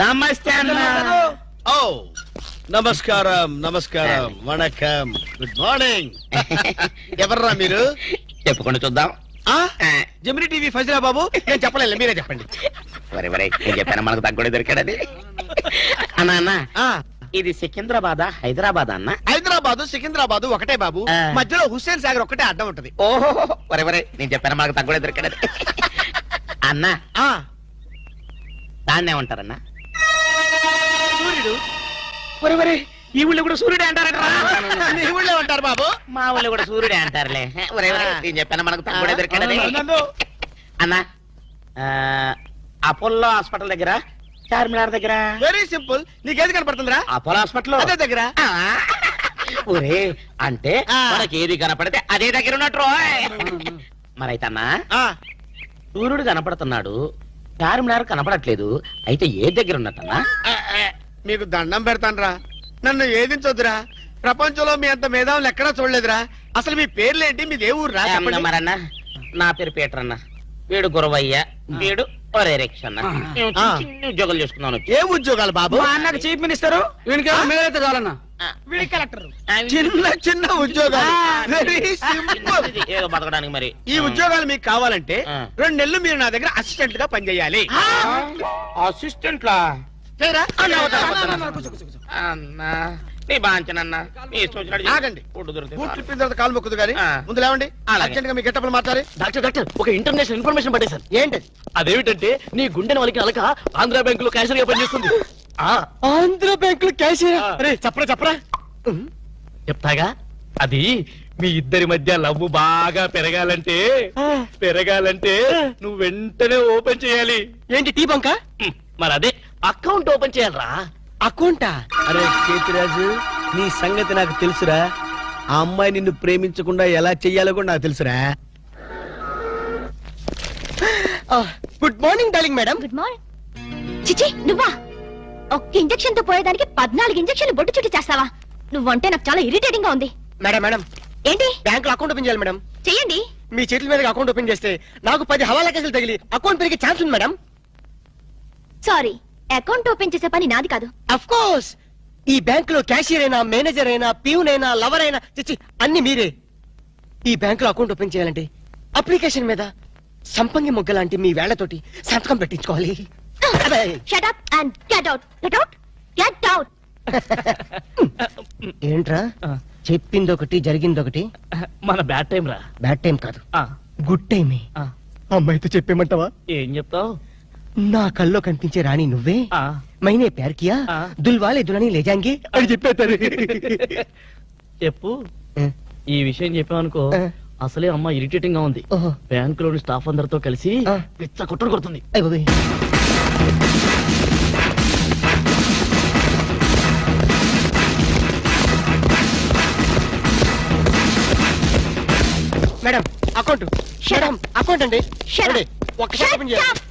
నమస్తే అన్న. ఓ నమస్కారం నమస్కారం వణకం గుడ్ మార్నింగ్. ఎవర్రా మీరు? చెప్పుకుంటూ చూద్దాం. జమిని టీవీ ఫజరా బాబు. నేను చెప్పలేదు, మీరే చెప్పండి. వరే వరే నేను చెప్పాను మనకు తగ్గుడే దొరికాడది. అన్న అన్న ఇది సికింద్రాబాద్ హైదరాబాద్ అన్న? హైదరాబాద్ సికింద్రాబాద్ ఒకటే బాబు, మధ్యలో హుస్సేన్ సాగర్ ఒకటే అడ్డం ఉంటది. ఓహో వరే వరే నేను చెప్పాను మనకు తగ్గుడే దొరికాడది. అన్న దాన్నే ఉంటారన్నా సూర్యుడు. వరే వరే ఈ ఊళ్ళో కూడా సూర్యుడే అంటారట. మీ ఊళ్ళో ఉంటారు బాబు, మా ఊళ్ళో కూడా సూర్యుడే అంటారులే. వరే వరే నేను చెప్పాను మనకు తగ్గుడే దొరికాడది. అన్న అపోలో హాస్పిటల్ దగ్గర, చార్మినార్ దగ్గర. Very simple. నీకేది కనపడుతుందిరా? అపోలో హాస్పిటల్ అదే దగ్గర. ఒరే అంటే మనకి ఏది కనపడితే అదే దగ్గర ఉన్నట్టు. మరైతే అన్నా సూర్యుడు కనపడుతున్నాడు, చార్మినార్ కనపడట్లేదు, అయితే ఏ దగ్గర ఉన్నట్టన్నా? మీకు దండం పెడతానురా, నన్ను ఏదించొద్దురా. ప్రపంచంలో మీ అంత మేధావులు ఎక్కడా చూడలేదురా. అసలు మీ పేర్లేంటి, మీదే ఊరు రా? మరన్న నా పేరు పీటర్ అన్న, వీడు గురవయ్య, వీడు ఒరే రిక్ష అన్న. చిన్న ఉద్యోగాలు చేసుకున్నాను. ఏ ఉద్యోగాలు బాబు? అన్నకు చీఫ్ మినిస్టర్, వీడికి చాలన్నా, వీడి కలెక్టర్. చిన్న చిన్న ఉద్యోగాలు. Very simple. ఏదో బతకడానికి మరి. ఈ ఉద్యోగాలు మీకు కావాలంటే 2 నెలలు మీరు నా దగ్గర అసిస్టెంట్ గా పనిచేయాలి. అసిస్టెంట్ లా అన్నా? నీ బాంచనన్నా నీ ఇష్టం ఆగండి. ఫుడ్ దొరికితే బూట్ ట్రిప్పిన తర్వాత కాలు మొక్కుదు గానీ ముందు లేవండి. అర్జెంట్ గా మీ గెట్టపలు మాట్లాడి. డాక్టర్ ఒక ఇంటర్నేషనల్ ఇన్ఫర్మేషన్ పట్టేశారు. ఏంటి అదేమిటంటే నీ గుండెని వాళ్ళకి అలక ఆంధ్ర బ్యాంకులో క్యాషియర్ గా పనిచేస్తుంది. ఆంధ్ర బ్యాంకులో క్యాషియర్? అరే చెప్పరా చెప్తాగా. అది మీ ఇద్దరి మధ్య లవ్ బాగా పెరగాలంటే నువ్వు వెంటనే ఓపెన్ చేయాలి. ఏంటి టీ బంక? మరి అదే అకౌంట్ ఓపెన్ చేయాలరా. అకౌంటా? అరే కేతిరాజు, నీ సంగతి నాకు తెలుసురా. ఆ అమ్మాయి నిన్ను ప్రేమించకుండా ఎలా చెయ్యాలో కూడా నాకు తెలుసురా. Good morning darling madam. Good morning. చిచి నువ్వా? ఒక్క ఇంజెక్షన్ తో పోయేదానికి 14 ఇంజెక్షన్లు బొట్టు చుట్టూ చేస్తావా? నువ్వంటే నాకు చాలా ఇరిటేటింగ్ గా ఉంది. మేడం ఏంటి? బ్యాంకులో అకౌంట్ ఓపెన్ చేయాలి మేడం. చెయ్యండి. మీ చేతుల మీద అకౌంట్ ఓపెన్ చేస్తే నాకు 10 హవాలా కేసులు తగిలి అకౌంట్ పెరిగే ఛాన్స్ ఉంది మేడం. సారీ, అకౌంట్ ఓపెన్ చేసే పని నాది కాదు. అఫ్ కోర్స్ ఈ బ్యాంకులో క్యాషియర్ అయినా, మేనేజర్ అయినా, ప్యూన్ అయినా, లవర్ అయినా చిచ్చి అన్ని మీరే. ఈ బ్యాంకులో అకౌంట్ ఓపెన్ చేయాలంటే అప్లికేషన్ మీద సంపంగి మొగ్గ లాంటి మీ వేళ్లతోటి సంతకం పెట్టించుకోవాలి. Shut up and get out. Get out. Get out. ఏంట్రా చెప్పిందొకటి జరిగిందొకటి? మన బ్యాడ్ టైం రా. బ్యాడ్ టైం కాదు, గుడ్ టైమే. అమ్మాయితో చెప్పేమంటావా? ఏం చెప్తావు? నా కల్లో కనిపించే రాణి నువ్వే, మైనే ప్యార్ కియా, దుల్వాలే దులని లే జాంగే అని చెప్పేస్తారు. చెప్పు. ఈ విషయం చెప్పామనుకో అసలే అమ్మ ఇరిటేటింగ్ గా ఉంది. బ్యాంక్ లోని స్టాఫ్ అందరితో కలిసి పిచ్చ కొట్టుడు కొడుతుంది. Madam account. మేడం అకౌంట్ అండి. ఒక్కసారి ఓపెన్ చేయాలి.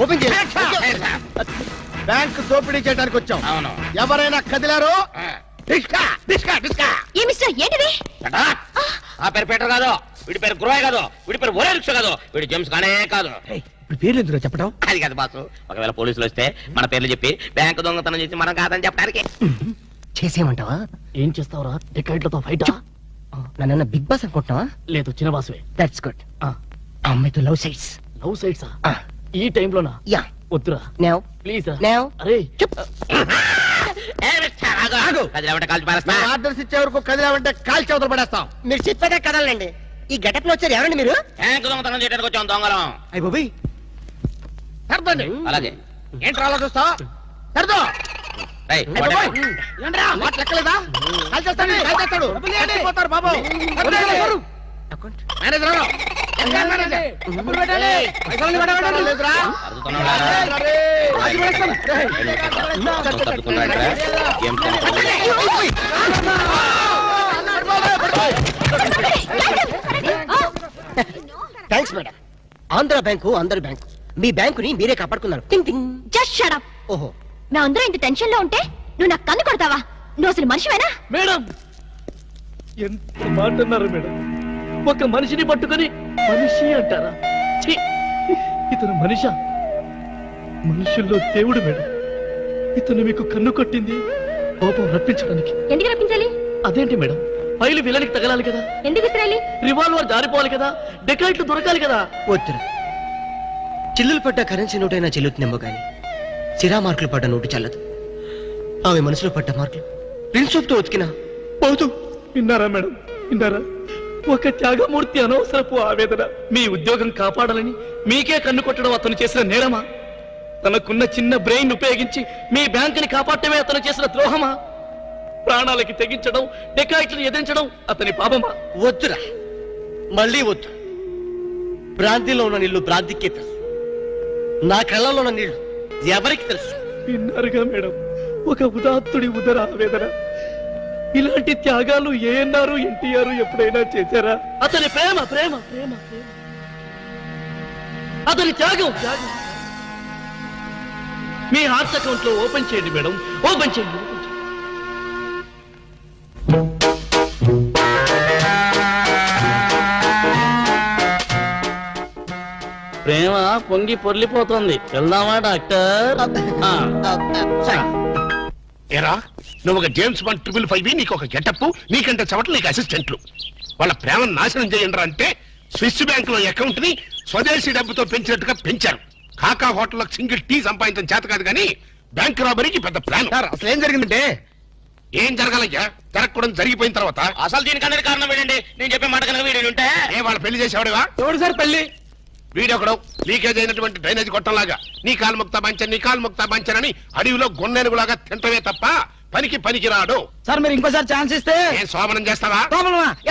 ఓపెన్ చేయాలి. బ్యాంక్ దోపిడీ చేయడానికి వచ్చాం. అవును. ఎవరైనా కదిలారో ఆ పేరు పీటర్ కాదు, వీడి పేరు గురవయ్య కాదు, వీడి పేరు ఒరే రిక్ష కాదు, వీడి జేమ్స్ కానే కాదు. ఇప్పుడు పేర్లు ఎందుకు చెప్పడం? అది కాదు బాసు, ఒకవేళ పోలీసులు వస్తే మన పేర్లు చెప్పి బ్యాంకు దొంగతనం చేసి మనం కాదని చెప్పడానికి. చేసేయమంటావా? ఏం చేస్తావురా? టికెట్లతో ఫైటా? నన్న బిగ్ బాస్ అనుకుంటున్నావా? లేదు, చిన్న బాసువే. That's good. అమ్మాయితో లవ్ సైట్స్. లవ్ సైట్సా? ఈ టైంలోనా? యా. వద్దురా నౌ ప్లీజ్. నౌ అరే ఆర్డర్స్ ఇచ్చే వరకు కదిలామంటే కాల్ చవతలు పడేస్తాం. మీరు చెప్పేదే కదలండి. ఈ గెటప్ లో వచ్చారు ఎవరండి మీరు? బ్యాంకు దొంగతనం చేయడానికి వచ్చాం దొంగలం. అయ్య బాబోయ్. సర్దండి. అలాగే ఏంట్రా అలా చూస్తావు? సర్దో. లెక్కలేదా? కాల్ చేస్తాడు, కాల్ చేస్తాడు. చచ్చిపోతారు బాబు. మేనేజర్ లేదురా. Thanks madam. ఆంధ్ర బ్యాంకు అందరి బ్యాంకు, మీ బ్యాంకుని మీరే కాపాడుకున్నారు. Just shut up. ఓహో, మేమందరం ఇంత టెన్షన్ లో ఉంటే నువ్వు నాకు కన్ను కొడతావా? నువ్వు అసలు మనిషివేనా? మేడం ఎంత మాట అన్నారు మేడం. ఒక మనిషిని పట్టుకొని మనిషి అంటారా? ఛీ! ఇతను మనిషా? మనుషుల్లో దేవుడు మేడం. ఇతను మీకు కన్ను కొట్టింది కోపం రప్పించడానికి. ఎందుకు రప్పించాలి? అదేంటి మేడం, ఫైలు విలనికి తగలాలి కదా, ఎందుకు ఇస్రాయలి? రివాల్వర్ జారిపోవాలి కదా, డెకాయిట్లు దొరకాలి కదా. వద్దురా, చిల్లులు పడ్డ కరెన్సీ నోటైనా చెల్లుతుందేమో గాని సిరా మార్కులు పడ్డ నోటు చల్లదు. ఆమె మనసులో పడ్డ మార్కులు ప్రిన్సిప్ తో ఉతికినా పోతూ. విన్నారా మేడం, విన్నారా? ఒక త్యాగమూర్తి అనవసరపు ఆవేదన. మీ ఉద్యోగం కాపాడాలని మీకే కన్ను కొట్టడం అతను చేసిన నేరమా? తనకున్న చిన్న బ్రెయిన్ ఉపయోగించి మీ బ్యాంకుని కాపాడటమే అతను చేసిన ద్రోహమా? ప్రాణాలకి తెగించడం, డెకాయిట్లను ఎదిరించడం అతని పాపమా? వద్దురా, మళ్ళీ వద్దు. భ్రాంతిలో ఉన్న నీళ్లు భ్రాంతికే తెలుసు, నా కళ్ళలో ఉన్న నీళ్లు ఎవరికి తెలుసు? విన్నారుగా మేడం, ఒక ఉదాత్తుడి ఉదర ఆవేదన. ఇలాంటి త్యాగాలు ఏఎన్ఆర్, ఎన్టీఆర్ ఎప్పుడైనా చేశారా? అతని ప్రేమ ప్రేమ ప్రేమ ప్రేమ, అతని త్యాగం త్యాగం. మీ హార్ట్ అకౌంట్ లో ఓపెన్ చేయండి మేడం, ఓపెన్ చేయండి, ఓపెన్ చేయండి. ప్రేమ పొంగి పొర్లిపోతుంది. వెళ్దామా డాక్టర్? ఏరా, నువ్వు ఒక జేమ్స్ బాండ్ 555, నీకు ఒక గెటప్, నీకంటే చవట్లు నీకు అసిస్టెంట్లు. వాళ్ళ ప్రేమను నాశనం చేయండి అంటే స్విస్ బ్యాంక్ లో అకౌంట్ ని స్వదేశీ డబ్బుతో పెంచినట్టుగా పెంచారు. కాకా హోటల్లో సింగిల్ టీ సంపాదించడం చేత కాదు కానీ బ్యాంక్ రాబరీకి పెద్ద ప్లాన్. అసలు ఏం జరిగిందంటే ఏం జరగాలయ్యా? జరగకూడదు జరిగిపోయిన తర్వాత. అసలు దీనికి అందరి కారణం ఏంటండి? నేను చెప్పే మాట కనుక వీడు ఉంటే ఏ వాళ్ళ పెళ్లి చేసేవాడివా? ఎవడు సార్ పెళ్లి? వీడొకడు లీకేజ్ అయినటువంటి డ్రైనేజ్ గొట్టంలాగా నీ కాలు ముక్తా బంచన్, నీ కాలు ముక్తా బంచన్ అని అడవిలో గొన్నెనుగులాగా తింటమే తప్ప పనికి రాడు. సార్ మీరు ఇంకోసారి ఛాన్స్ ఇస్తే ఏం సోమనం చేస్తావా?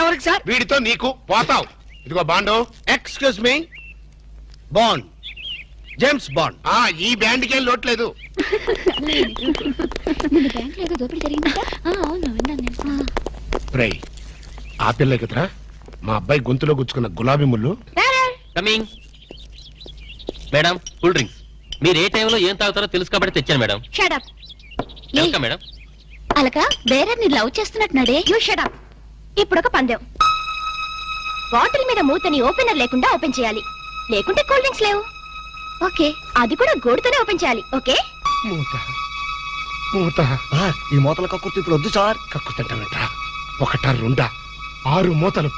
ఎవరికి సార్? వీడితో నీకు పోతావు. ఇదిగో bond. Excuse me, bond, James bond. ఈ బ్యాండ్ కి ఏం లోట్లేదు. బ్యాంక్ లో ఏదో దోపిడీ జరిగిందంట. అవును, విన్నాను నేను. రై, ఆ పిల్ల కదరా మా అబ్బాయి గొంతులో గుచ్చుకున్న గులాబీ ముళ్ళు. Coming madam, cool drinks. మీరు ఏ టైంలో ఏం తాగుతారో తెలుసు కాబట్టి తెచ్చాను మేడం. Shut up. Welcome madam. అలక వేరే ని లవ్ చేస్తున్నట్టున్నాడే. You shut up. ఇప్పుడు ఒక పందెం. బాటిల్ మీద మూతని ఓపెనర్ లేకుండా ఓపెన్ చేయాలి, లేకుంటే కూల్ డ్రింక్స్ లేవు. ఓకే, అది కూడా గోడుతోనే ఓపెన్ చేయాలి. ఓకే? మూత మూత. ఈ మూతల కక్కుర్తి ఇప్పుడు వద్దు సార్. కక్కుతుంటానంటరా. ఒకటా రెండా 6 మూతలు.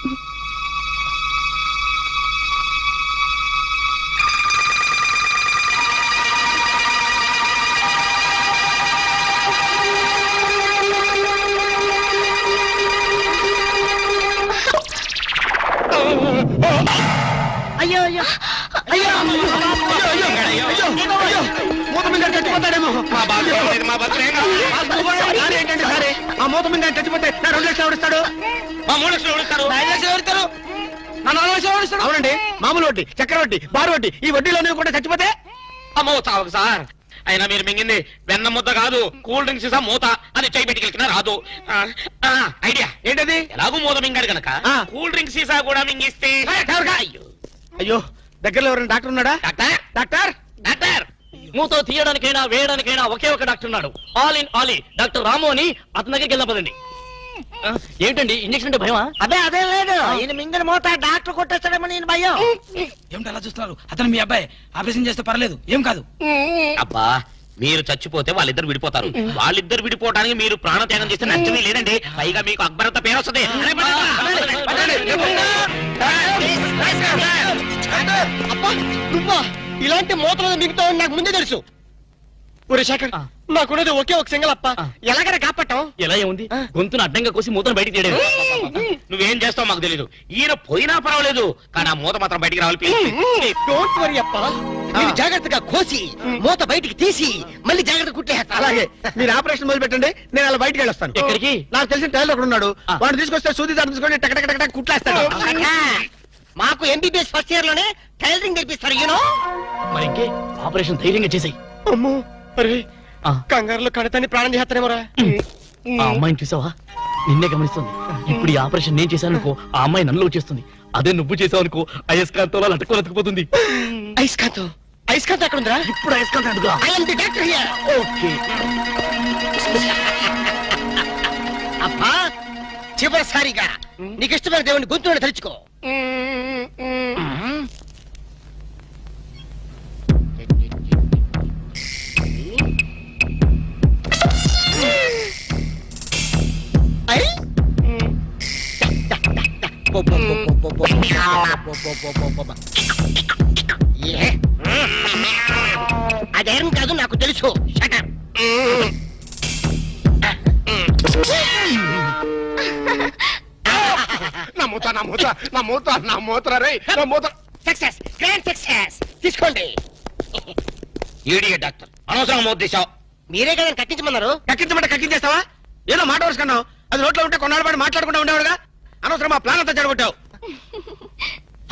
అయ్యో అయ్యో అయ్యో మూత మీద చచ్చిపోతాడేమో. ఏంటంటే సరే, ఆ మూత మీద చచ్చిపోతే నా 2 లక్షలు ఎవరిస్తాడు? మా 3 లక్షలు ఎవరిస్తారు? 5 లక్షలు ఎవరిస్తారు? నా 4 లక్షలు ఎవరిస్తాడు? అవునండి, మామూలు వడ్డీ, చక్కెర వడ్డీ, బారు వడ్డీ, ఈ వడ్డీలోనే కూడా చచ్చిపోతే అమ్మో చావకు సార్. అయినా మీరు మింగింది వెన్న ముద్ద కాదు, కూల్ డ్రింక్స్ సీసా మూత అని చేయి పెట్టుకెళ్తున్నా రాదు. ఐడియా ఏంటది? ఎలాగూ మూత మింగాడు కనుక కూల్ డ్రింక్స్ సీసా కూడా మింగిస్తే. అయ్యో అయ్యో, దగ్గరలో ఎవరైనా డాక్టర్ ఉన్నాడా? Doctor, doctor, doctor. మూతో తీయడానికైనా వేయడానికైనా ఒకే ఒక డాక్టర్ ఉన్నాడు. All in all doctor Ramu అని. అతని దగ్గరికి వెళ్దాం పదండి. ఏంటండి ఇంజక్షన్ అంటే భయమా? అదే లేదు, ఈయన మింగిన మూత డాక్టర్ కొట్టేస్తాడేమో నేను భయం. ఏమిటి అలా చూస్తున్నారు? అతను మీ అబ్బాయి, ఆపరేషన్ చేస్తే పర్లేదు, ఏం కాదు. అబ్బా, మీరు చచ్చిపోతే వాళ్ళిద్దరు విడిపోతారు. వాళ్ళిద్దరు విడిపోవడానికి మీరు ప్రాణత్యాగం చేస్తే నష్టమే లేదండి. పైగా మీకు అక్బరంత పేరు వస్తుంది. నువ్వా ఇలాంటి మూతలు మిగతా నాకు ముందే తెలుసు. ఒరే శేఖర్, నాకున్నది ఒకే ఒక సింగల్ అప్ప, ఎలాగైనా కాపాటం. ఎలా ఏముంది, గొంతును అడ్డంగా కోసి మూతను బయటికి తీయడం. నువ్వేం చేస్తావు మాకు తెలీదు. ఈయన పోయినా పర్వాలేదు, కానీ ఆ మూత మాత్రం బయటికి రావాలి ప్లీజ్. డోంట్ వరీ అప్ప, నేను జాగ్రత్తగా కోసి మూత బయటికి తీసి మళ్ళీ జాగ్రత్త కుట్టేస్తా. అలాగే మీరు ఆపరేషన్ మొదలు పెట్టండి, నేను అలా బయటికి వెళ్ళొస్తాను. ఎక్కడికి? నాకు తెలిసిన టైలర్ ఒకడు ఉన్నాడు, వాడు తీసుకొస్తే సూది దాన్ని తీసుకొని టక్ కుట్లేస్తాడు. మాకు ఎంబీబీఎస్ ఫస్ట్ ఇయర్ లోనే టైలరింగ్ నేర్పిస్తారు. యూనో మరి ఇంకే ఆపరేషన్ ధైర్యంగా చేసాయి. అమ్మో, అరే కంగారులో కడతాన్ని ప్రాణం చేస్తానేమోరా. ఆ అమ్మాయిని చూసావా, నిన్నే గమనిస్తుంది. ఇప్పుడు ఈ ఆపరేషన్ నేను చేశాను అనుకో, ఆ అమ్మాయి నన్ను చేస్తుంది. అదే నువ్వు చేసావు అనుకో, అయస్కాంతంలో లట్టుకోలేకపోతుంది. ఐస్కాంతం, ఐస్కాంతం ఎక్కడ ఉందిరా? ఇప్పుడు అయస్కాంతం అడుగురా. I am the doctor here. Okay అప్పా, చివరిసారిగా నీకు ఇష్టమైన దేవుని గొంతులను తలుచుకో. అదేం కాదు నాకు తెలుసు. Success, grand success. తీసుకోండి. ఈడియట్ డాక్టర్, అనవసరం మోద్దేశావు. మీరే కదా కట్టించమన్నారు. కక్కించమంటే కక్కించేస్తావా? ఏదో మాట వరుసుకున్నావు. అది నోట్లో ఉంటే కొన్నాళ్ళు పాటు మాట్లాడుకుంటూ ఉండేవాడుగా. అనవసరం మా ప్లాన్ అంతా చెడగొట్టావు.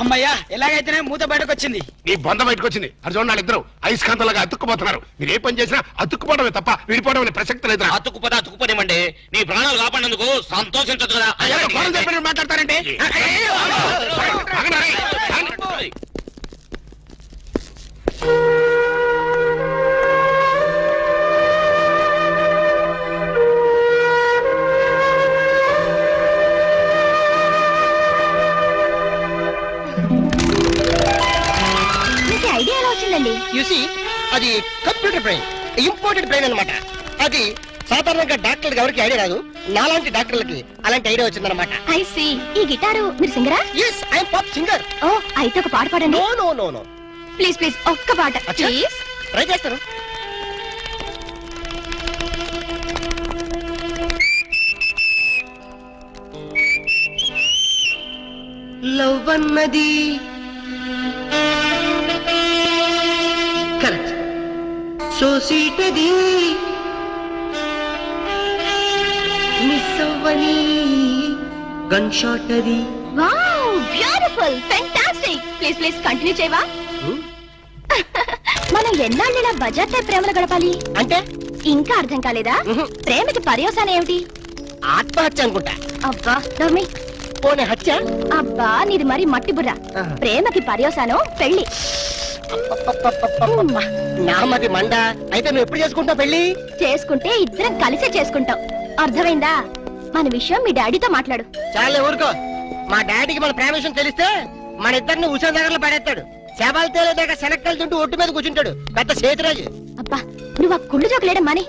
అమ్మయ్యా ఎలాగైతేనే మూత బయటకు వచ్చింది. నీ బొంద బయటకు వచ్చింది. అర్జున్ వాళ్ళిద్దరు అయస్కాంతలాగా అతుక్కుపోతున్నారు. మీరు ఏ పని చేసినా అతుక్కుపోవడమే తప్ప విడిపోవడం అనే ప్రసక్తి లేదు. అతుక్కుపోనివ్వండి. నీ ప్రాణాలు కాపాడినందుకు సంతోషించదు కదా. మాట్లాడతారంటే ఐడియా ఎలా వచ్చిందండి? యూసి అది కంప్యూటర్ బ్రెయిన్, ఇంపోర్టెడ్ బ్రెయిన్ అన్నమాట. అది సాధారణంగా డాక్టర్లకు ఎవరికి ఐడియా రాదు. నాలాంటి డాక్టర్లకి అలాంటి ఐడియా వచ్చిందన్నమాట. I see. ఈ గిటారు మీరు సింగరా? yes I am pop singer. ఓ అయితే ఒక పాట పాడండి. no no no no please please ఒక్క పాట ప్లీజ్. ట్రై చేస్తాను. లవ్ అన్నది కరెక్ట్, సో స్వీట్ అది మిస్ అవ్వని గన్ షాట్ అది. Wow beautiful, fantastic. Please please continue చేయవా? మనం ఎన్నాళ్ళు ఇలా బజార్ టైప్ ప్రేమలు గడపాలి అంటే ఇంకా అర్థం కాలేదా? ప్రేమకి పర్యవసానం ఏమిటి? ఆత్మహత్య అనుకుంటా. అబ్బా నవ్మి. పోనీ హత్య? అబ్బా నీది మరి మట్టి బుర్ర. ప్రేమకి పర్యవసానం పెళ్లి. నామది మండ. అయితే నువ్వు ఎప్పుడు చేసుకుంటావు పెళ్లి? చేసుకుంటే ఇద్దరం కలిసే చేసుకుంటాం. అర్థమైందా? మన విషయం మీ డాడీతో మాట్లాడు. చాలే ఊరుకో. మా డాడీకి మన ప్రేమ విషయం తెలిస్తే మన ఇద్దరిని ఉషా దగ్గరలో పడేస్తాడు. శవాలు తేలేదాకా శనక్కలు తింటూ ఒట్టు మీద కూర్చుంటాడు. పెద్ద చేతిరాజు. అబ్బా నువ్వు ఆ కుళ్ళు జోకులేడం మాని.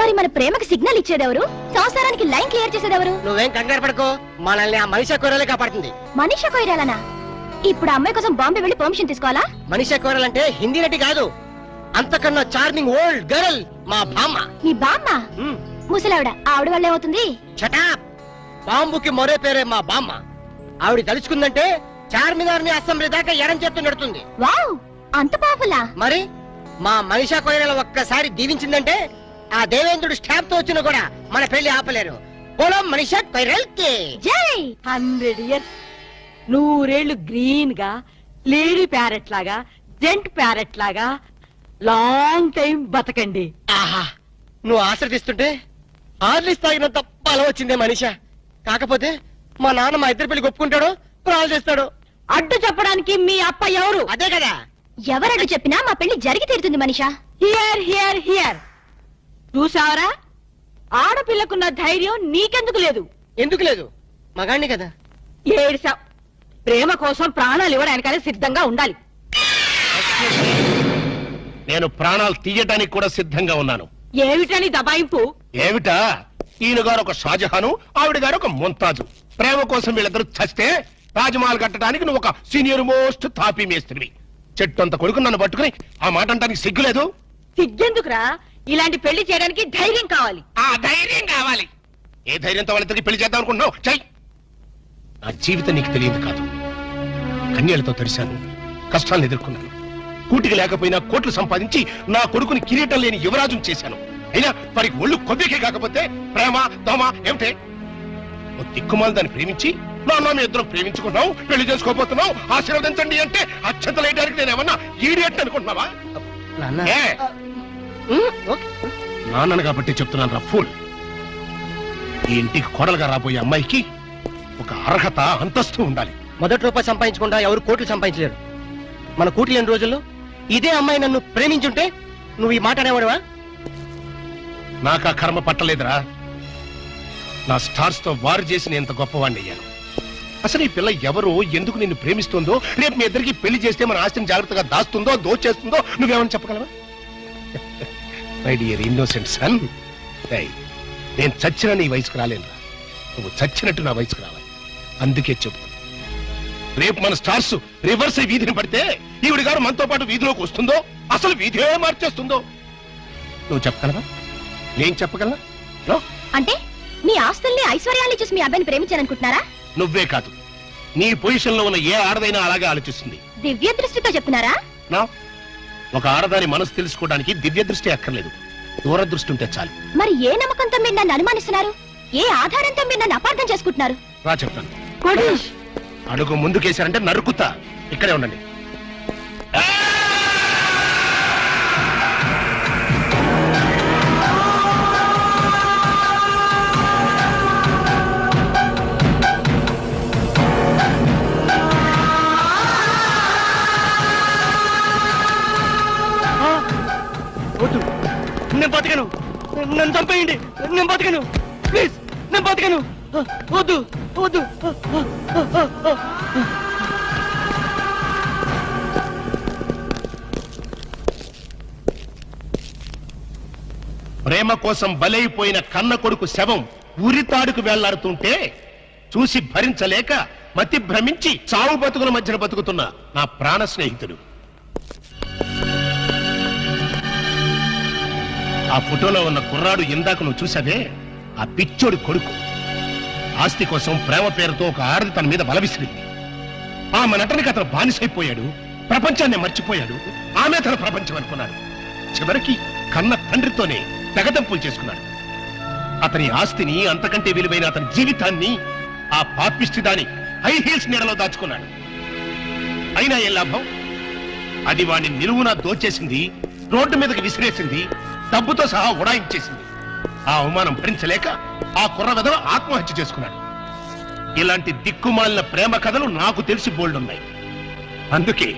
మరి మన ప్రేమకి సిగ్నల్ ఇచ్చేదెవరు? సంసారానికి లైన్ క్లియర్ చేసేదెవరు? నువ్వేం కంగారు పడుకో. మనల్ని ఆ మనిషి కూరలే కాపాడుతుంది. మనీషా కొయిరాలనా? ఇప్పుడు ఆ అమ్మాయి కోసం బాంబే వెళ్ళి పర్మిషన్ తీసుకోవాలా? మనిషి కూరలంటే హిందీ నటి కాదు, అంతకన్నా చార్మింగ్ ఓల్డ్ గర్ల్ మా బామ్మ. నీ బామ్మ? ముసలావిడ. ఆవిడ వల్ల ఏమవుతుంది? చటాప్. బాంబుకి మరో పేరే మా బామ్మ. ఆవిడ తలుచుకుందంటే చార్మినార్ ని అసెంబ్లీ దాకా ఎడం చేత్తు నడుతుంది. వావ్ అంత పవర్ఫుల్లా? మరి మా మనిషా కొయిరాల ఒక్కసారి దీవించిందంటే ఆ దేవేంద్రుడు స్టాప్ తో వచ్చినా కూడా మన పెళ్లి ఆపలేరు. పొలం మనిషా కొయిరల్ కి జై. 100 years 100 గ్రీన్ గా, లేడీ ప్యారెట్ లాగా, జెంట్ ప్యారెట్ లాగా లాంగ్ టైం బతకండి. ఆహా, నువ్వు ఆశ్రదిస్తుంటే ఆర్లిస్ తాగినంత బలం వచ్చిందే మనిషా. కాకపోతే మా నాన్న మా ఇద్దరు పెళ్లి ఒప్పుకుంటాడో ప్రాణాలు చేస్తాడు. అడ్డు చెప్పడానికి మీ అప్ప ఎవరు? అదే కదా. ఎవరడ్డు చెప్పినా మా పెళ్లి జరిగి తీరుతుంది మనిషా. Here here here. చూసావరా, ఆడపిల్లకున్న ధైర్యం నీకెందుకు లేదు? ఎందుకు లేదు? మగాణ్ణి కదా. ఏడ్సావ్. ప్రేమ కోసం ప్రాణాలు ఇవ్వడానికనే సిద్ధంగా ఉండాలి. నేను ప్రాణాలు తీయటానికి కూడా సిద్ధంగా ఉన్నాను. ఏమిటని దబాయింపు? ఏమిటా? ఈయన గారు ఒక షాజహాను, ఆవిడ గారు ఒక ముంతాజు. ప్రేమ కోసం వీళ్ళిద్దరు చస్తే రాజమహల్ కట్టడానికి నువ్వు ఒక సీనియర్ మోస్ట్ తాపీ మేస్త్రివి. చెట్టు అంత కొడుకు నన్ను పట్టుకుని ఆ మాట అంటానికి సిగ్గులేదు? సిగ్గెందుకురా? ఇలాంటి పెళ్లి చేయడానికి ధైర్యం కావాలి. ఆ ధైర్యం కావాలి. ఏ ధైర్యంతో వాళ్ళిద్దరికి పెళ్లి చేద్దాం అనుకుంటున్నావు? చెయ్యి. నా జీవితం నీకు తెలియదు కాదు. కన్యలతో తడిశాను, కష్టాలను ఎదుర్కొన్నాను. కూటికి లేకపోయినా కోట్లు సంపాదించి నా కొడుకుని కిరీటం లేని యువరాజును చేశాను. అయినా వారికి ఒళ్ళు కొద్దికే కాకపోతే ప్రేమ దోమ ఏమిటే? దిక్కుమాలు దాన్ని ప్రేమించి నాన్న మీ ఇద్దరం ప్రేమించుకున్నావు, పెళ్లి చేసుకోబోతున్నావు, ఆశీర్వదించండి అంటే అక్షంతలేయడానికి నేను ఏమన్నా ఈడియట్ అనుకుంటున్నావా? నాన్నను కాబట్టి చెప్తున్నాను రా ఫూల్. ఈ ఇంటికి కోడలుగా రాబోయే అమ్మాయికి ఒక అర్హత అంతస్తు ఉండాలి. మొదటి రూపాయి సంపాదించకుండా ఎవరు కోట్లు సంపాదించలేరు. మన కూటి లేని రోజుల్లో ఇదే అమ్మాయి నన్ను ప్రేమించుంటే నువ్వు ఈ మాట అనేవాడువా? నాకు ఆ కర్మ పట్టలేదురా. నా స్టార్స్ తో వారు చేసి నేను ఇంత గొప్పవాడిని అయ్యాను. అసలు ఈ పిల్ల ఎవరో, ఎందుకు నిన్ను ప్రేమిస్తుందో, రేపు మీ ఇద్దరికి పెళ్లి చేస్తే మన ఆస్తిని జాగ్రత్తగా దాస్తుందో దోచేస్తుందో నువ్వేమని చెప్పగలవా? మై డియర్ ఇన్నోసెంట్ సన్, నేను చచ్చిన నీ వయసుకు రాలేనురా. నువ్వు చచ్చినట్టు నా వయసుకు రావాలి. అందుకే చెప్పు, రేపు మన స్టార్స్ రివర్స్ అయి వీధిని పడితే ఈవిడి గారు మనతో పాటు వీధిలోకి వస్తుందో, అసలు వీధే మార్చేస్తుందో నువ్వు చెప్పగలవా? నేను చెప్పగలనా? నో. అంటే మీ ఆస్తుల్ని ఐశ్వర్యాన్ని చూసి మీ అబ్బాయిని ప్రేమించాలనుకుంటున్నారా? నువ్వే కాదు, నీ పొజిషన్ లో ఉన్న ఏ ఆడదైనా అలాగే ఆలోచిస్తుంది. దివ్య దృష్టితో చెప్తున్నారా? నా ఒక ఆడదాని మనసు తెలుసుకోవడానికి దివ్య దృష్టి అక్కర్లేదు, దూరదృష్టి ఉంటే చాలు. మరి ఏ నమ్మకంతో మీరు నన్ను అనుమానిస్తున్నారు? ఏ ఆధారంతో మీరు నన్ను అపార్థం చేసుకుంటున్నారు? రా చెప్తాను. అడుగు ముందుకేశారంటే నరుకుతా. ఇక్కడే ఉండండి. వద్దు, నేను బతకను. నన్ను చంపేయండి, నేను బతకను. ప్లీజ్, నేను బతకను. వద్దు వద్దు. ప్రేమ కోసం బలైపోయిన కన్న కొడుకు శవం ఉరితాడుకు వెళ్లాడుతుంటే చూసి భరించలేక మతి భ్రమించి చావు బతుకుల మధ్యన బతుకుతున్న నా ప్రాణ స్నేహితుడు. ఆ ఫోటోలో ఉన్న కుర్రాడు ఇందాక నువ్వు చూసావే, ఆ పిచ్చోడి కొడుకు. ఆస్తి కోసం ప్రేమ పేరుతో ఒక ఆడది తన మీద బలవిసిరింది. ఆమె నటనకి అతను బానిసైపోయాడు, ప్రపంచాన్ని మర్చిపోయాడు. ఆమె తన ప్రపంచం అనుకున్నాడు. చివరికి కన్న తండ్రితోనే తెగదంపులు చేసుకున్నాడు. అతని ఆస్తిని, అంతకంటే విలువైన అతని జీవితాన్ని ఆ పాపిష్టి దాని హై హీల్స్ నీడలో దాచుకున్నాడు. అయినా ఏం లాభం? అది వాడిని నిలువునా దోచేసింది, రోడ్డు మీదకి విసిరేసింది, డబ్బుతో సహా ఉడాయించేసింది. ఆ అవమానం భరించలేక ఆ కుర్ర వెధవ ఆత్మహత్య చేసుకున్నాడు. ఇలాంటి దిక్కుమాలిన ప్రేమ కథలు నాకు తెలిసి బోల్డున్నాయి. అందుకే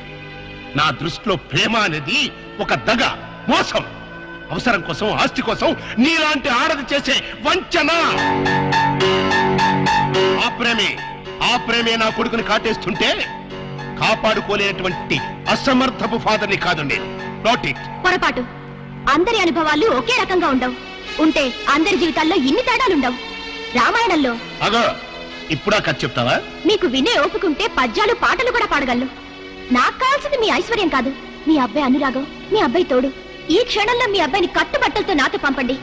నా దృష్టిలో ప్రేమ అనేది ఒక దగ, మోసం, అవసరం కోసం, ఆస్తి కోసం నీలాంటి ఆడది చేసే వంచన. ఆ ప్రేమే నా కొడుకుని కాటేస్తుంటే కాపాడుకోలేనటువంటి అసమర్థపు ఫాదర్ని కాదు నేను. Not it. పొరపాటు. అందరి అనుభవాలు ఒకే రకంగా ఉండవు. ఉంటే అందరి జీవితాల్లో ఇన్ని తేడాలుండవు. రామాయణంలో అగో ఇప్పుడా కథ చెప్తావా? మీకు వినే ఓపుకుంటే పద్యాలు, పాటలు కూడా పాడగలను. నాకు కావాల్సింది మీ ఐశ్వర్యం కాదు, మీ అబ్బాయి అనురాగం, మీ అబ్బాయి తోడు. ఈ క్షణంలో మీ అబ్బాయిని కట్టుబట్టలతో నాతో పంపండి.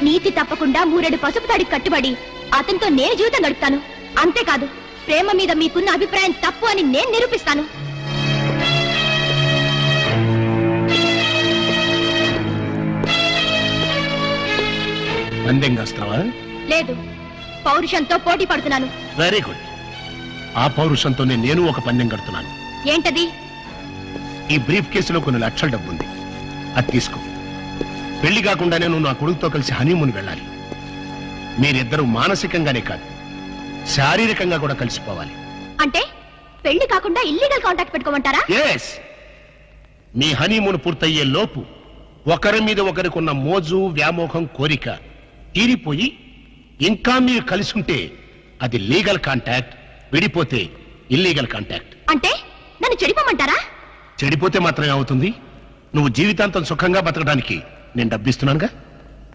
నీతి తప్పకుండా 3 పసుపు తాడికి కట్టుబడి అతనితో నేను జీవితం గడుపుతాను. అంతేకాదు, ప్రేమ మీద మీకున్న అభిప్రాయం తప్పు అని నేను నిరూపిస్తాను. పందెం కాస్తావా? లేదు, పౌరుషంతో పోటీ పడుతున్నాను. Very good. ఆ పౌరుషంతోనే నేను ఒక పందెం కడుతున్నాను. ఏంటది? ఈ బ్రీఫ్ కేసులో కొన్ని లక్షల డబ్బు ఉంది, అది తీసుకో. పెళ్లి కాకుండానే నువ్వు నా కొడుకుతో కలిసి హనీమూన్ వెళ్ళాలి. మీరిద్దరూ మానసికంగానే కాదు, శారీరకంగా కూడా కలిసిపోవాలి. అంటే పెళ్లి కాకుండా ఇల్లీగల్ కాంటాక్ట్ పెట్టుకోమంటారా? ఎస్. మీ హనీమూన్ పూర్తయ్యే లోపు ఒకరి మీద ఒకరికున్న మోజు, వ్యామోహం, కోరిక తీరిపోయి ఇంకా మీరు కలిసి ఉంటే అది లీగల్ కాంటాక్ట్, విడిపోతే ఇల్లీగల్ కాంటాక్ట్. అంటే నన్ను చెడిపోమంటారా? చెడిపోతే మాత్రమే అవుతుంది. నువ్వు జీవితాంతం సుఖంగా బతకడానికి నేను డబ్బిస్తున్నానుగా.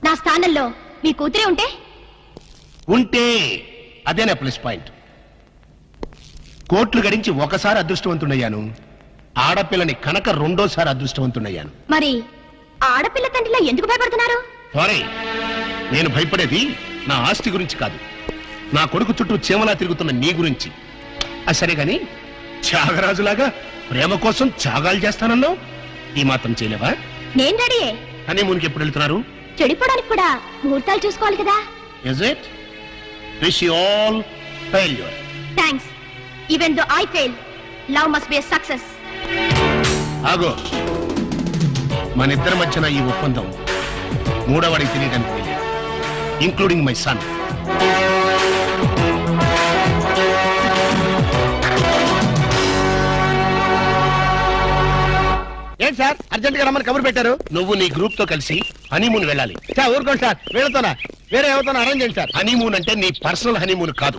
నా స్థానంలో మీ కూతురే ఉంటే అదేనా ప్లస్ పాయింట్. కోట్లు గడించి ఒకసారి అదృష్టవంతుడయ్యాను, ఆడపిల్లని కనుక 2వ అదృష్టవంతుడయ్యాను. మరి ఆడపిల్ల తండ్రిలో ఎందుకు భయపడుతున్నారు? సారీ, నేను భయపడేది నా ఆస్తి గురించి కాదు, నా కొడుకు చుట్టూ చీమలా తిరుగుతున్న నీ గురించి. సరే గాని త్యాగరాజులాగా ప్రేమ కోసం త్యాగాలు చేస్తానన్నావు, ఈ మాత్రం చేయలేవా? నేను రెడీయే. హనీమూన్కి ఎప్పుడు వెళ్తున్నారు? చెడిపోవడానికి కూడా ముహూర్తాలు చూసుకోవాలి కదా. Is it? Wish you all failure. Thanks. Even though I fail, love must be a success. ఆగో, మన ఇద్దరి మధ్యన ఈ ఒప్పందం 3వవాడికి తెలియడానికి తెలియదు, ఇంక్లూడింగ్ మై సన్. ఏంటి సార్ అర్జెంట్ గా రమ్మని కబురు పెట్టారు? నువ్వు నీ గ్రూప్ తో కలిసి హనీమూన్ వెళ్ళాలి. సార్ ఊరుకోండి సార్, వీళ్ళతోనా వేరే ఎవరితోనా అరేంజ్ చేయండి సార్. హనీమూన్ అంటే నీ పర్సనల్ హనీమూన్ కాదు.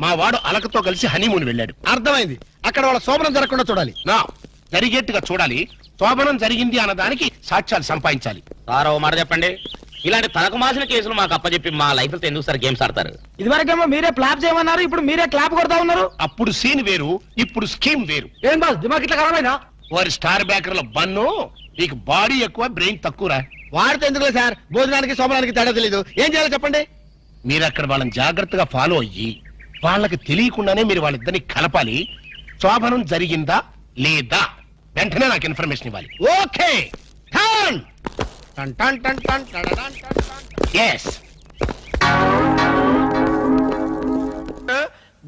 మా వాడు అలకతో కలిసి హనీమూన్ వెళ్ళాడు. అర్థమైంది. అక్కడ వాళ్ళ శోభనం జరగకుండా చూడాలి. నా జరిగేట్టుగా చూడాలి. శోభనం జరిగింది అన్నదానికి సాక్ష్యాలు సంపాదించాలి. సార్ ఓ మాట చెప్పండి, ఇలాంటి తలకు మాసిన కేసులు మాకు అప్పచెప్పి మా లైఫ్ తో ఎందుకు సార్ గేమ్స్ ఆడతారు? ఇదివరకేమో మీరే క్లాప్ చేయమన్నారు, ఇప్పుడు మీరే క్లాప్ కొడతా ఉన్నారు. అప్పుడు సీన్ వేరు, ఇప్పుడు స్కీమ్ వేరు. ఏం బాస్ దిమాగ్ ఇట్లా ఖరాబైనా? వారి స్టార్ బ్యాకర్ల బన్ను, నీకు బాడీ ఎక్కువ బ్రెయిన్ తక్కువరా. వాడితే ఎందుకులే సార్, భోజనానికి శోభనానికి తేడా తెలీదు. ఏం చేయాలో చెప్పండి. మీరు అక్కడ వాళ్ళని జాగ్రత్తగా ఫాలో అయ్యి వాళ్ళకి తెలియకుండానే మీరు వాళ్ళిద్దరిని కలపాలి. శోభనం జరిగిందా లేదా వెంటనే నాకు ఇన్ఫర్మేషన్ ఇవ్వాలి. ఓకే టర్న్ టన్ టన్ టన్ టన్ టడడన్ టన్ టన్. ఎస్.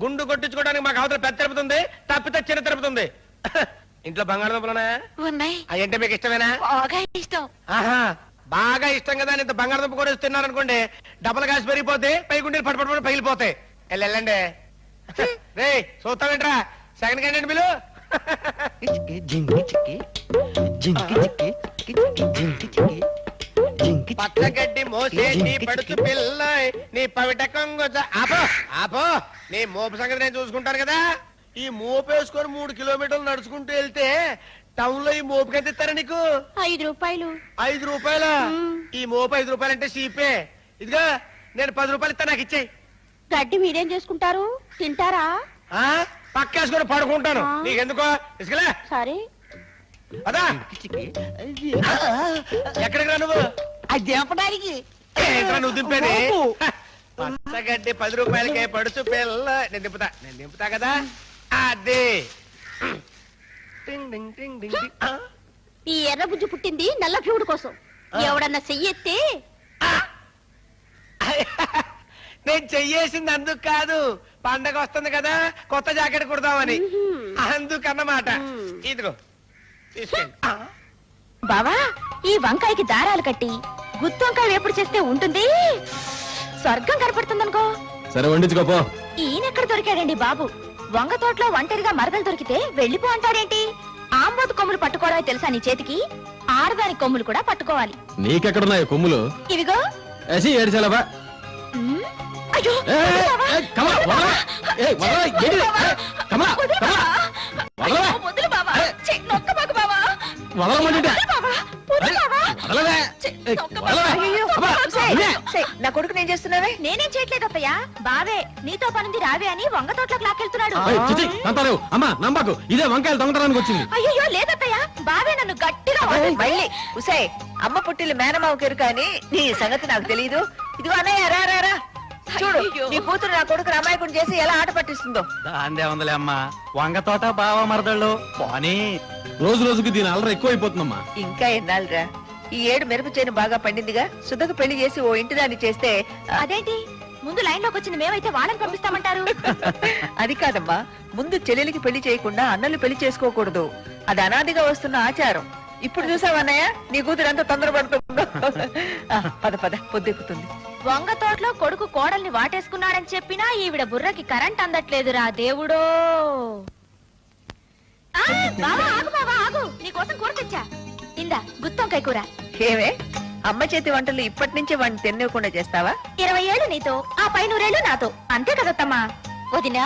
గుండు కొట్టించుకోవడానికి మాకు అవతల పెద్ద తిరుపుతుంది, తప్పితే చిన్న తిరుపుతుంది. ఇంట్లో బంగాళదుంపలున్నా ఉన్నాయి. అయ్యంటే మీకు ఇష్టమేనా? బాగా ఇష్టం. ఆహా, బాగా ఇష్టం కదా. ఇంత బంగాళదుంప కూడా తిన్నారనుకోండి, డబ్బులు కాసి పెరిగిపోతే పై గుండెలు పట్టుపడి పగిలిపోతాయి. వెళ్ళండి రే, చూస్తావేంట్రా? Second candidate బిలు. పచ్చగడ్డి మోసే నీ పడుచు పిల్ల, నీ పవిట కొంగు ఆపో ఆపో. నీ మోపు సంగతి నేను చూసుకుంటాను కదా. ఈ మోపు వేసుకొని 3 కిలోమీటర్లు నడుచుకుంటూ వెళ్తే టౌన్ లో ఈ మోపుకి ఎంత ఇస్తారా నీకు? 5 రూపాయలు. 5 రూపాయలా? ఈ మోపు 5 రూపాయలు అంటే చీపే. ఇదిగా నేను 10 రూపాయలు ఇస్తా, నాకు ఇచ్చేయి. గడ్డి మీరేం చేసుకుంటారు? తింటారా? పక్కేసుకొని పడుకుంటాను. నీకెందుకో ఇసుకలే. సరే. అదా ఎక్కడికి రా నువ్వు? అది దింపడానికి. ఏంట్రా నువ్వు దింపేది? పచ్చగడ్డి 10 రూపాయలకే పడుచు పిల్ల. నేను దింపుతా కదా. అదే టింగ్ టింగ్ టింగ్ టింగ్ టింగ్. ఈ ఎర్ర బుజ్జి పుట్టింది నల్ల ప్యూడు కోసం. ఎవడన్నా చెయ్యెత్తే నేను చెయ్యేసింది అందుకు కాదు, పండగ వస్తుంది కదా కొత్త జాకెట్ కుడదామని, అందుకన్నమాట. ఇదిగో తీసుకోండి. బావా, ఈ వంకాయకి దారాలు కట్టి గుత్తి వంకాయ వేపుడు చేస్తే ఉంటుంది, స్వర్గం కనపడుతుందనుకో. సరే వండించుకోపో. ఈయనెక్కడ దొరికాడండి బాబు? వంగ తోటలో ఒంటరిగా మరదలు దొరికితే వెళ్ళిపో అంటాడేంటి? ఆంబోతు కొమ్ములు పట్టుకోవడమే తెలుసా నీ చేతికి? ఆడదాని కొమ్ములు కూడా పట్టుకోవాలి. నీకెక్కడున్నాయి కొమ్ములు? ఇవిగో. ఏడ్చాలబా. అయ్యో వదులు బావా. నొక్క బాగు బావా. నా కొడుకు నేను చేస్తున్నావే? నేనేం చేయట్లేదు అత్తయ్య. బావే నీతో పనుంది రావే అని వంగ తోటలోకి లాక్కెళ్తున్నాడు. అమ్మా నమ్మకు, ఇదే వంకాయలు దొంగతనానికి వచ్చింది. అయ్యో లేదత్తయ్య, బావే నన్ను గట్టిగా మళ్ళీ ఉసే అమ్మ పుట్టిల్లు మేనమావ కెరు కానీ నీ సంగతి నాకు తెలియదు. ఇదిగో అన్నయ్య రా రా రా, చూడు నీ కూతురు నా కొడుకు అమాయకుని చేసి ఎలా ఆట పట్టిస్తుందో. దాందే ఉందిలే అమ్మా, వంగ తోట బావ మరదళ్ళు పోనీ. రోజు రోజుకి దీని అల్లరి ఎక్కువ అయిపోతుందమ్మా. ఇంకా ఎన్నాళ్ళరా? ఈ ఏడు మిరప చేను బాగా పండిందిగా, సుధకు పెళ్లి చేసి ఓ ఇంటి దాన్ని చేస్తే. అదేంటి ముందు లైన్ లోకి వచ్చింది మేమైతే వాళ్ళని పంపిస్తామంటారు? అది కాదమ్మా, ముందు చెల్లెలికి పెళ్లి చేయకుండా అన్నలు పెళ్లి చేసుకోకూడదు. అది అనాదిగా వస్తున్న ఆచారం. ఇప్పుడు చూసావన్నయ్య నీ కూతురు ఎంత తొందరపడుతుందో. పద పద, పొద్దెక్కుతుంది. వంగ తోటలో కొడుకు కోడల్ని వాటేసుకున్నాడని చెప్పినా ఈవిడ బుర్రకి కరెంట్ అందట్లేదురా దేవుడో. బావా ఆగు, బావా ఆగు, నీకోసం కూర తెచ్చా. ఇందా గుత్తొంకాయ కూర. ఏమే అమ్మ చేతి వంటలు ఇప్పటి నుంచే వాడిని తినకుండా చేస్తావా? 20 ఏళ్ళు నీతో, ఆ పై 100 ఏళ్ళు నాతో, అంతే కదత్తమ్మా. వదినా,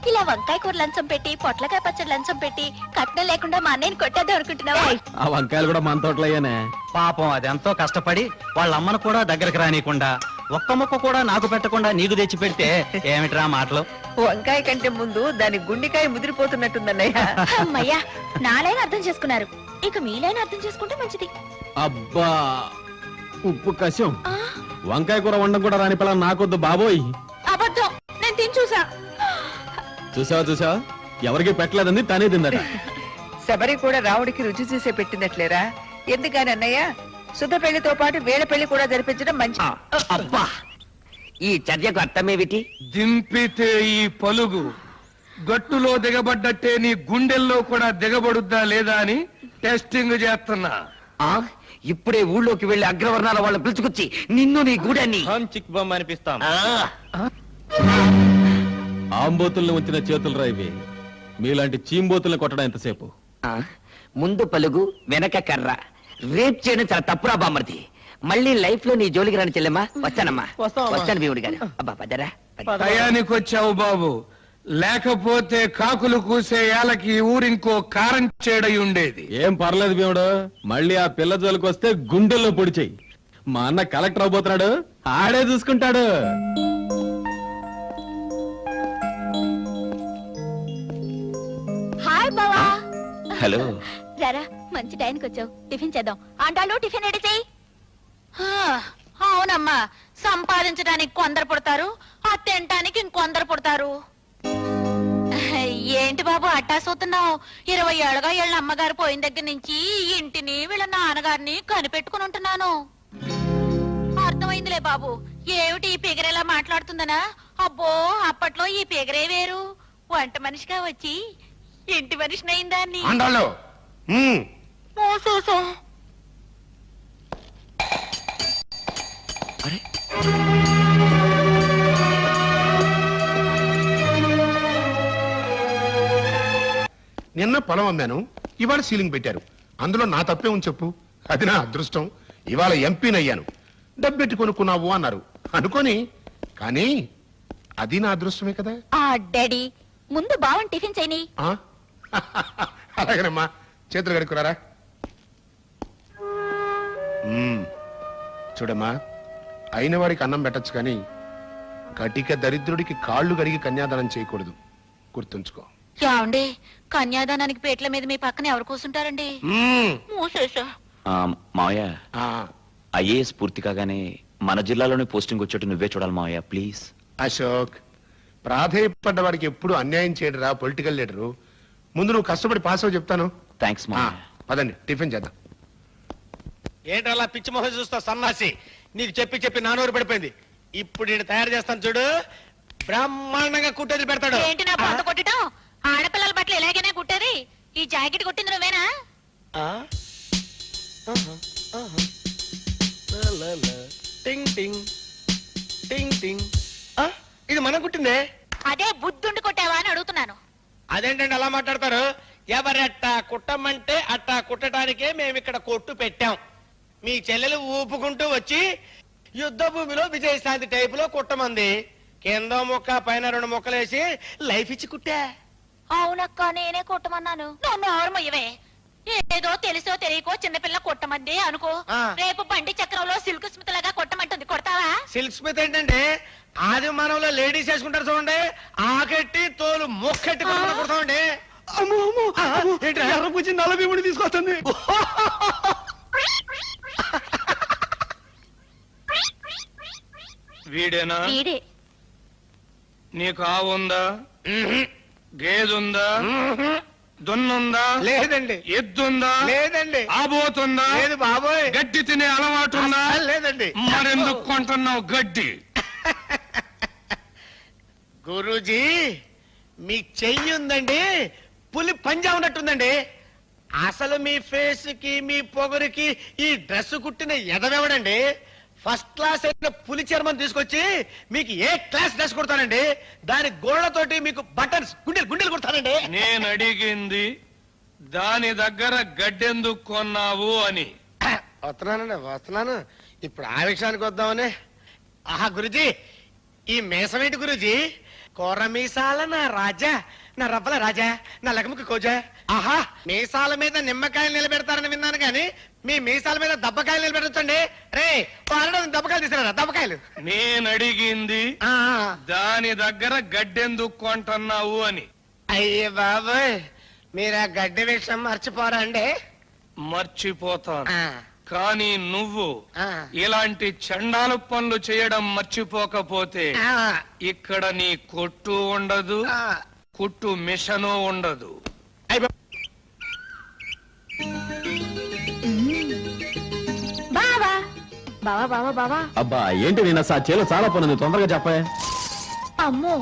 ఇలా వంకాయ కూర లంచం పెట్టి పొట్లకాయ పచ్చడి లంచం పెట్టి కట్నం లేకుండా మా అన్నయ్యని కొట్టేద్దాం అనుకుంటున్నావా? ఆ వంకాయలు కూడా మన తోటలో అయ్యానే. పాపం అది ఎంతో కష్టపడి వాళ్ళ అమ్మను కూడా దగ్గరకు రానియకుండా, ఒక్క ముక్క కూడా నాకు పెట్టకుండా నీకు తెచ్చి పెడితే ఏమిట్రా మాటలు? వంకాయ కంటే ముందు దాని గుండెకాయ ముదిరిపోతున్నట్టుందన్నయ్య. అమ్మయ్యా, నాలైన అర్థం చేసుకున్నారు, ఇక మీలైన అర్థం చేసుకుంటే మంచిది. అబ్బా ఉప్పు కషం. వంకాయ కూర వండడం కూడా రాని పిల్ల నాకొద్దు బాబోయ్. అబద్ధం, నేను తిని చూసా. చూసావా, ఎవరికి పెట్టలేదండి తనే తిందట. శబరి కూడా రావుడికి రుచి చూసే పెట్టినట్లేరా? ఎందుకని అన్నయ్య, సుధ పెళ్లితో పాటు వేళ పెళ్లి కూడా జరిపించడం మంచి. అబ్బా, ఈ చర్యకు అర్థమేమిటి? దింపితే ఈ పలుగు గట్టులో దిగబడ్డట్టే నీ గుండెల్లో కూడా దిగబడుద్దా లేదా అని టెస్టింగ్ చేస్తున్నా. ఇప్పుడే ఊళ్ళోకి వెళ్లి అగ్రవర్ణాల వాళ్ళు పిలుచుకొచ్చి నిన్ను నీ గూడాన్ని చిక్ బొమ్మ అనిపిస్తాం. ఆంబోతుల్ని ఉంచిన చేతులు రా ఇవి. మీలాంటి చీంబోతుల్ని కొట్టడం ఎంతసేపు? ముందు పలుగు వెనక కర్ర రేప్ చేయడం చాలా తప్పురా బామ్మర్ది. మళ్ళీ లైఫ్ లో నీ జోలికి రాని చెల్లెమ్మా. వచ్చానమ్మా, వచ్చాను భీముడి గారు. అబ్బా పదరా. టయానికి వచ్చావు బాబు, లేకపోతే కాకులు కూసే ఏలకి ఊరింకో కారం చేడై ఉండేది. ఏం పర్లేదు భీముడు, మళ్ళీ ఆ పిల్ల జోలికి వస్తే గుండెల్లో పొడి చెయ్యి. మా అన్న కలెక్టర్ అవబోతున్నాడు, ఆడే చూసుకుంటాడు. హాయ్ బావా. హలో. రారా, మంచి టైంకి వచ్చావు. టిఫిన్ చేద్దాం. ఆంటాలు టిఫిన్ రెడీ చెయ్యి. అవునమ్మా, సంపాదించడానికి కొందరు పుడతారు, ఆ తినటానికి ఇంకొందరు పుడతారు. ఏంటి బాబు అట్టా చూస్తున్నావు? 20 ఏళ్ళగా వీళ్ళ అమ్మగారు పోయిన దగ్గర నుంచి ఇంటిని వీళ్ళ నాన్నగారిని కనిపెట్టుకుని ఉంటున్నాను. అర్థమైందిలే బాబు, ఏమిటి ఈ పిగరేలా మాట్లాడుతుందనా? అబ్బో, అప్పట్లో ఈ పిగరే వేరు. వంట మనిషిగా వచ్చి ఇంటి మనిషిని అయిందాన్ని. నిన్న పొలం అమ్మాను, ఇవాళ సీలింగ్ పెట్టారు. అందులో నా తప్పే ఉంది చెప్పు. అది నా అదృష్టం. ఇవాళ ఎంపీనయ్యాను. డబ్బెట్టి కొనుక్కున్నావు అన్నారు అనుకోని, కానీ అది నా అదృష్టమే కదా. డాడీ, ముందు బావన్ టిఫిన్ చేయని. అలాగేనమ్మా, చేతులు కడుక్కురారా. చూడమ్మా, అయిన వాడికి అన్నం పెట్టచ్చు కానీ కటిక దరిద్రుడికి కాళ్ళు కడిగి కన్యాదానం చేయకూడదు, గుర్తుంచుకో. ఏమండి, కన్యాదానానికి పేట్ల మీద మీ పక్కన ఎవరు కూర్చుంటారండి? మూసేసా. మావయ్య, ఐఏఎస్ పూర్తి కాగానే మన జిల్లాలోనే పోస్టింగ్ వచ్చేట్టు నువ్వే చూడాలి మావయ్య, ప్లీజ్. అశోక్, ప్రాధేయపడ్డ వాడికి ఎప్పుడు అన్యాయం చేయడరా పొలిటికల్ లీడరు. ముందు నువ్వు కష్టపడి పాస్ అవ్వ చెప్తాను. థ్యాంక్స్ మావయ్య. పదండి టిఫిన్ చేద్దాం. ఏంటలా పిచ్చి మొహం చూస్తావు సన్నాసి? నీకు చెప్పి చెప్పి నానూరు పడిపోయింది. ఇప్పుడు నేను తయారు చేస్తాను చూడు, బ్రహ్మాండంగా కుట్టేది పెడతాడు. ఏంటి నా పొంత కొట్టడం? ఆడపిల్లల బట్టలు ఎలాగైనా కుట్టేది. ఈ జాకెట్ కుట్టింది నువ్వేనా? టింగ్ టింగ్ టింగ్ టింగ్. ఇది మనం కుట్టిందే. అదే బుద్ధుండి కొట్టావా అని అడుగుతున్నాను. అదేంటండి అలా మాట్లాడతారు? ఎవరట్టా కుట్టమంటే అట్టా కుట్టడానికే మేము ఇక్కడ కొట్టు పెట్టాం. మీ చెల్లెలు ఊపుకుంటూ వచ్చి యుద్ధ భూమిలో విజయశాంతి టైప్ లో కుట్టమంది. కింద ముక్క పైన 2 ముక్కలేసి లైఫ్ ఇచ్చి కుట్టా. అవునక్క, నేనే కొట్టమన్నాను. నన్ను ఆరుమయ్యవే. ఏదో తెలుసో తెలియకో చిన్నపిల్ల కొట్టమంది అనుకో. రేపు బండి చక్రంలో సిల్క్ స్మిత్ లాగా కొట్టమంటుంది, కొడతావా? సిల్క్ స్మిత్ ఏంటంటే ఆది మానవులో లేడీస్ వేసుకుంటారు చూడండి, ఆకెట్టి తోలు మొక్కెట్టి కుడతామండి. ఎర్రపుచ్చి నల్ల భీముడి తీసుకొస్తుంది. వీడేనా? వీడే. నీకు ఆవుందా? గేదుందా? దున్నుందా? లేదండి. ఎద్దుందా? లేదండి. ఆబోతుందా? లేదు బాబోయ్. గడ్డి తినే అలవాటు ఉందా? లేదండి. మరెందుకు కొంటున్నావు గడ్డి? గురూజీ, మీ చెయ్యి ఉందండి, పులి పంజా ఉన్నట్టుందండి. అసలు మీ ఫేస్ కి మీ పొగరికి ఈ డ్రెస్ కుట్టిన ఎదవెవడండి? ఫస్ట్ క్లాస్ అయిన పులి చర్మం తీసుకొచ్చి మీకు ఏ క్లాస్ డ్రెస్ కుడతానండి. దాని గోళ్లతోటి మీకు బటన్స్ గుండెలు కుడతానండి. నేను అడిగింది దాని దగ్గర గడ్డెందుకు కొన్నావు అని. వస్తున్నానండి, వస్తున్నాను. ఇప్పుడు ఆ విషయానికి వద్దామని. ఆహా గురుజీ, ఈ మీసమేంటి గురుజీ? కూర మీసాల నా రాజా, నా రవ్వల రాజా, నా లగముకి కోజా. ఆహా, మీసాల మీద నిమ్మకాయలు నిలబెడతారని విన్నాను గాని మీ మీసాల మీద దబ్బకాయలు నిలబెట్టండి. రే, దబ్బకాయలు తీసుకురా, దబ్బకాయలు. నేను అడిగింది దాని దగ్గర గడ్డెందుకు కొంటున్నావు అని. అయ్యే బాబోయ్, మీరు ఆ గడ్డి విషయం మర్చిపోరండి. మర్చిపోతాను, కానీ నువ్వు ఇలాంటి చండాలు పనులు చేయడం మర్చిపోకపోతే ఇక్కడ నీ కొట్టు ఉండదు, కుట్టు మిషను ఉండదు. బావా బావా బావా బావా. అబ్బా ఏంటి, నేను చేలో చాలా పనుంది, తొందరగా చెప్పే. అమ్మో,